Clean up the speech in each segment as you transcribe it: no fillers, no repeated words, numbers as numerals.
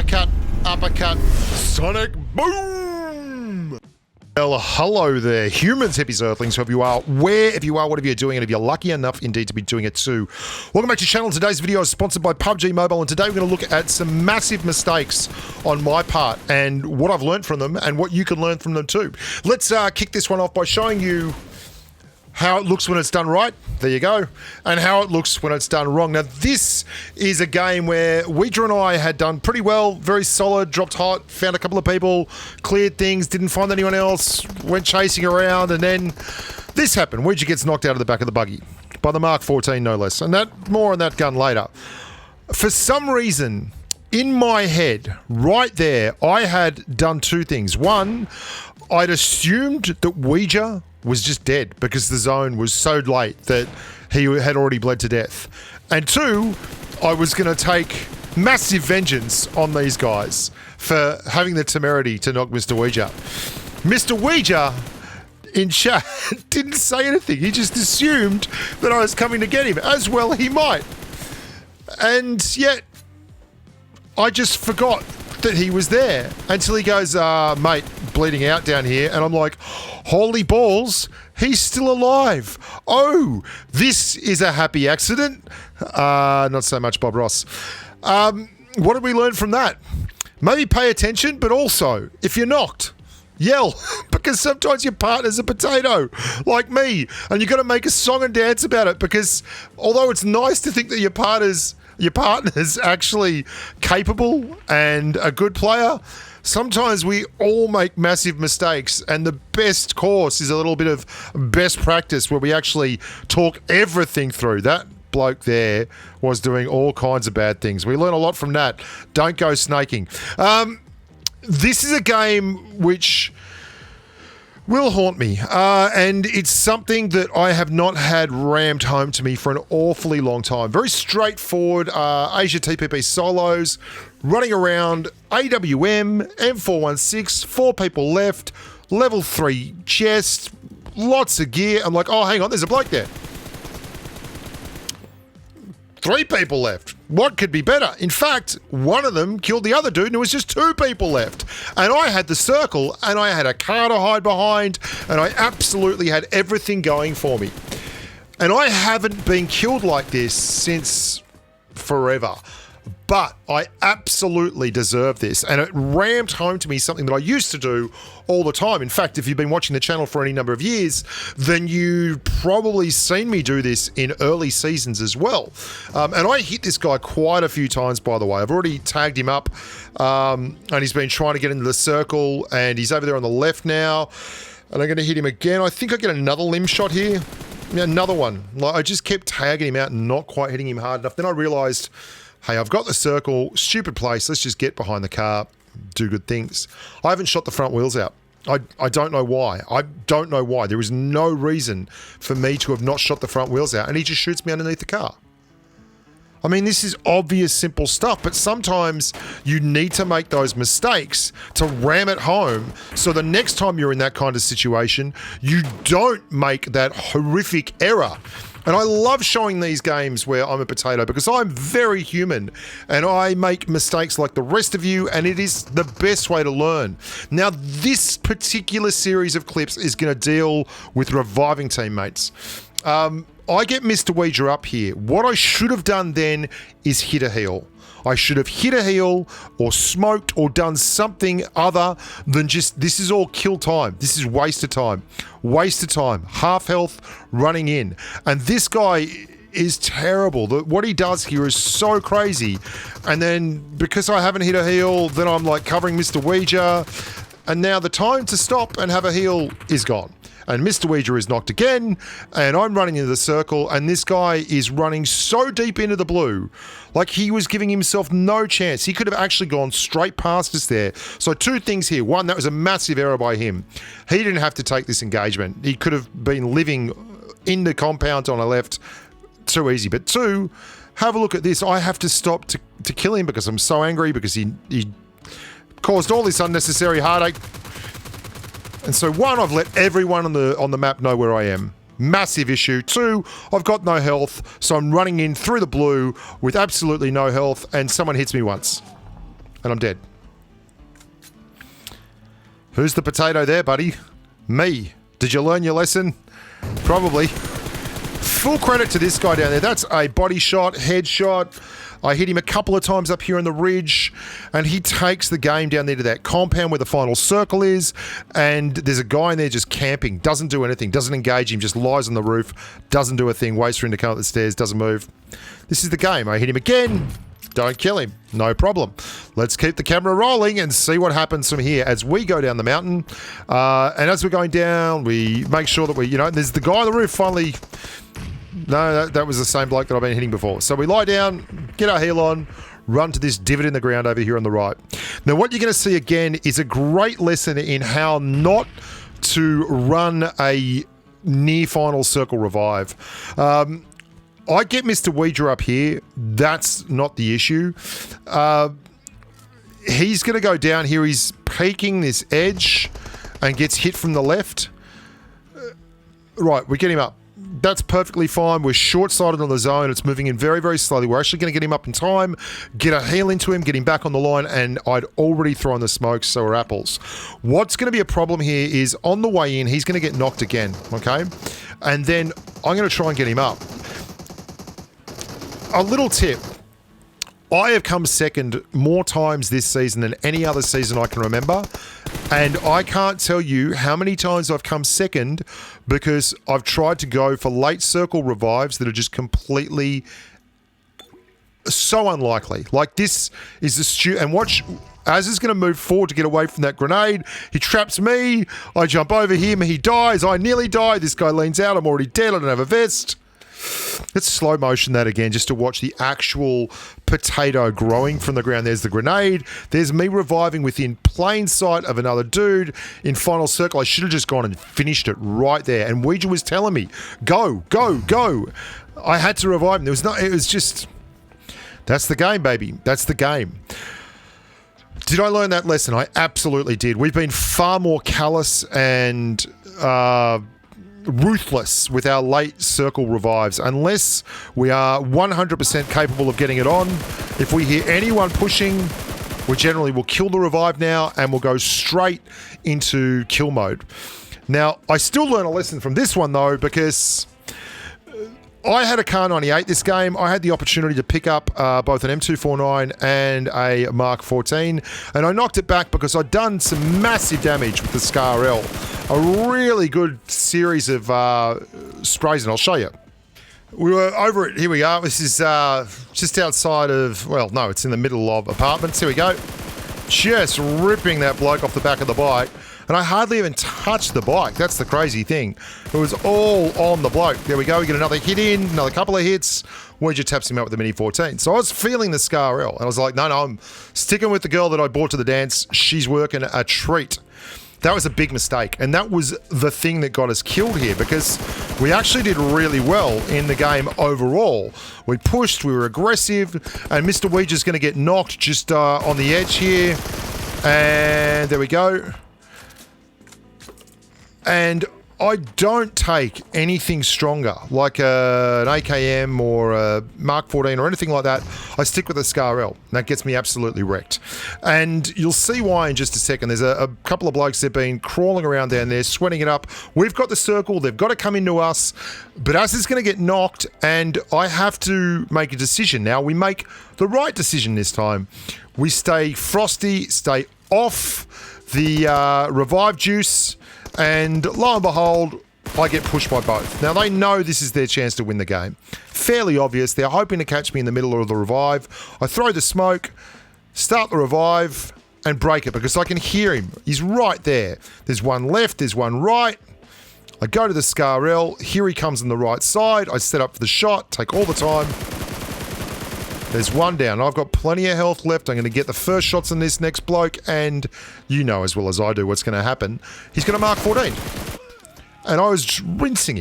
Uppercut, uppercut, sonic boom! Well, hello there, humans, hippies, earthlings, whoever you are, wherever you are, whatever you're doing, and if you're lucky enough indeed to be doing it too. Welcome back to the channel. Today's video is sponsored by PUBG Mobile, and today we're going to look at some massive mistakes on my part and what I've learned from them and what you can learn from them too. Let's kick this one off by showing you how it looks when it's done right, there you go, and how it looks when it's done wrong. Now, this is a game where Ouija and I had done pretty well, very solid, dropped hot, found a couple of people, cleared things, didn't find anyone else, went chasing around, and then this happened. Ouija gets knocked out of the back of the buggy, by the Mark 14 no less, and that more on that gun later. For some reason, in my head, right there, I had done two things. One, I'd assumed that Ouija was just dead because the zone was so late that he had already bled to death. And two, I was going to take massive vengeance on these guys for having the temerity to knock Mr. Ouija. Mr. Ouija, in chat, didn't say anything. He just assumed that I was coming to get him, as well he might. And yet, I just forgot that he was there until he goes, mate, bleeding out down here. And I'm like, holy balls, he's still alive. Oh, this is a happy accident. Not so much Bob Ross. What did we learn from that? Maybe pay attention, but also, if you're knocked, yell, because sometimes your partner's a potato, like me, and you've got to make a song and dance about it, because although it's nice to think that your partner's actually capable and a good player, sometimes we all make massive mistakes, and the best course is a little bit of best practice where we actually talk everything through. That bloke there was doing all kinds of bad things. We learn a lot from that. Don't go snaking. This is a game which will haunt me, and it's something that I have not had rammed home to me for an awfully long time. Very straightforward Asia TPP solos, running around, AWM, M416, 4 people left, level 3 chest, lots of gear. I'm like, oh, hang on, there's a bloke there. 3 people left. What could be better? In fact, one of them killed the other dude and there was just 2 people left. And I had the circle and I had a car to hide behind and I absolutely had everything going for me. And I haven't been killed like this since forever. But I absolutely deserve this, and it rammed home to me something that I used to do all the time. In fact, if you've been watching the channel for any number of years, then you've probably seen me do this in early seasons as well. And I hit this guy quite a few times, by the way. I've already tagged him up, and he's been trying to get into the circle, and he's over there on the left now, and I'm going to hit him again. I think I get another limb shot here. Yeah, another one. Like, I just kept tagging him out and not quite hitting him hard enough. Then I realised, hey, I've got the circle, stupid place, let's just get behind the car, do good things. I haven't shot the front wheels out. I don't know why. I don't know why. There is no reason for me to have not shot the front wheels out, and he just shoots me underneath the car. I mean, this is obvious, simple stuff, but sometimes you need to make those mistakes to ram it home so the next time you're in that kind of situation, you don't make that horrific error. And I love showing these games where I'm a potato because I'm very human and I make mistakes like the rest of you, and it is the best way to learn. Now, this particular series of clips is going to deal with reviving teammates. I get Mr. Ouija up here. What I should have done then is hit a heal. I should have hit a heal or smoked or done something other than just, this is all kill time. This is waste of time. Waste of time. Half health running in. And this guy is terrible. What he does here is so crazy. And then because I haven't hit a heal, then I'm like covering Mr. Ouija. And now the time to stop and have a heal is gone. And Mr. Ouija is knocked again, and I'm running into the circle, and this guy is running so deep into the blue, like he was giving himself no chance. He could have actually gone straight past us there. So 2 things here. 1, that was a massive error by him. He didn't have to take this engagement. He could have been living in the compound on the left. Too easy. But 2, have a look at this. I have to stop to kill him because I'm so angry because he caused all this unnecessary heartache. And so 1, I've let everyone on the map know where I am. Massive issue. 2, I've got no health, so I'm running in through the blue with absolutely no health, and someone hits me once. and I'm dead. Who's the potato there, buddy? Me. Did you learn your lesson? Probably. Full credit to this guy down there. That's a body shot, headshot. I hit him a couple of times up here on the ridge, and he takes the game down there to that compound where the final circle is, and there's a guy in there just camping, doesn't do anything, doesn't engage him, just lies on the roof, doesn't do a thing, waits for him to come up the stairs, doesn't move. This is the game. I hit him again. Don't kill him. No problem. Let's keep the camera rolling and see what happens from here as we go down the mountain. And as we're going down, we make sure that we, there's the guy on the roof finally. No, that was the same bloke that I've been hitting before. So we lie down, get our heel on, run to this divot in the ground over here on the right. Now, what you're going to see again is a great lesson in how not to run a near final circle revive. I get Mr. Ouija up here. That's not the issue. He's going to go down here. He's peeking this edge and gets hit from the left. Right, we get him up. That's perfectly fine. We're short-sighted on the zone. It's moving in very, very slowly. We're actually going to get him up in time, get a heel into him, get him back on the line, and I'd already thrown the smokes, so we're apples. What's going to be a problem here is on the way in, he's going to get knocked again, okay? And then I'm going to try and get him up. A little tip. I have come second more times this season than any other season I can remember. And I can't tell you how many times I've come second because I've tried to go for late circle revives that are just completely so unlikely. Like this is and watch, Az is going to move forward to get away from that grenade. He traps me. I jump over him. He dies. I nearly die. This guy leans out. I'm already dead. I don't have a vest. Let's slow motion that again just to watch the actual potato growing from the ground. There's the grenade. There's me reviving within plain sight of another dude in final circle. I should have just gone and finished it right there. And Ouija was telling me, go, go, go. I had to revive him. It was just, that's the game, baby. That's the game. Did I learn that lesson? I absolutely did. We've been far more callous and ruthless with our late circle revives unless we are 100% capable of getting it on. If we hear anyone pushing, we generally will kill the revive now and we'll go straight into kill mode. Now, I still learn a lesson from this one though, because I had a Kar 98 this game. I had the opportunity to pick up both an M249 and a Mark 14, and I knocked it back because I'd done some massive damage with the Scar L. A really good series of sprays, and I'll show you. We were over it. Here we are. This is just outside of, well, no, it's in the middle of apartments. Here we go. Just ripping that bloke off the back of the bike. And I hardly even touched the bike. That's the crazy thing. It was all on the bloke. There we go. We get another hit in, another couple of hits. Ouija taps him out with the Mini 14. So I was feeling the Scar L. And I was like, no, I'm sticking with the girl that I brought to the dance. She's working a treat. That was a big mistake. And that was the thing that got us killed here because we actually did really well in the game overall. We pushed, we were aggressive, and Mr. Ouija's going to get knocked just on the edge here. And there we go. And I don't take anything stronger, like an AKM or a Mark 14 or anything like that. I stick with a Scar L. That gets me absolutely wrecked. And you'll see why in just a second. There's a couple of blokes that have been crawling around down there, sweating it up. We've got the circle. They've got to come into us. But Az is going to get knocked, and I have to make a decision now. We make the right decision this time. We stay frosty, stay off the revive juice, and lo and behold, I get pushed by both. Now, they know this is their chance to win the game. Fairly obvious. They're hoping to catch me in the middle of the revive. I throw the smoke, start the revive, and break it because I can hear him. He's right there. There's one left, there's one right. I go to the Scar L. Here he comes on the right side. I set up for the shot, take all the time. There's one down. I've got plenty of health left. I'm going to get the first shots on this next bloke, and you know as well as I do what's going to happen. He's going to Mark 14. And I was rinsing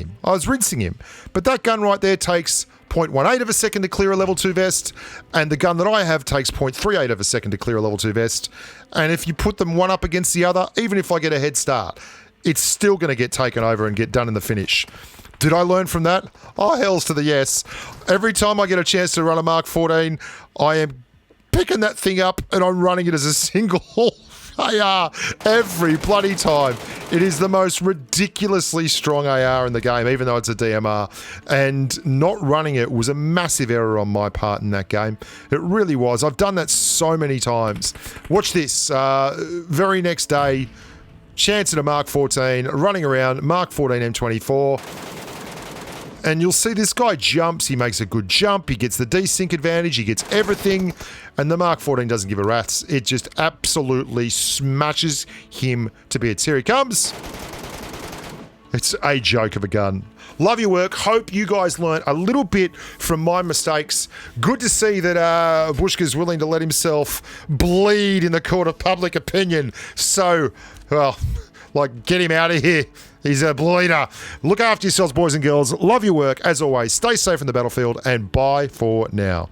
him. But that gun right there takes 0.18 of a second to clear a level 2 vest, and the gun that I have takes 0.38 of a second to clear a level 2 vest. And if you put them one up against the other, even if I get a head start, it's still going to get taken over and get done in the finish. Did I learn from that? Oh, hells to the yes. Every time I get a chance to run a Mark 14, I am picking that thing up and I'm running it as a single AR every bloody time. It is the most ridiculously strong AR in the game, even though it's a DMR. And not running it was a massive error on my part in that game. It really was. I've done that so many times. Watch this. Very next day, chance at a Mark 14, running around, Mark 14 M24. And you'll see this guy jumps, he makes a good jump, he gets the desync advantage, he gets everything, and the Mark 14 doesn't give a rat's. It just absolutely smashes him to bits. Here he comes. It's a joke of a gun. Love your work. Hope you guys learnt a little bit from my mistakes. Good to see that Bushka's willing to let himself bleed in the court of public opinion. So, well, like, get him out of here. He's a bleeder. Look after yourselves, boys and girls. Love your work. As always, stay safe in the battlefield, and bye for now.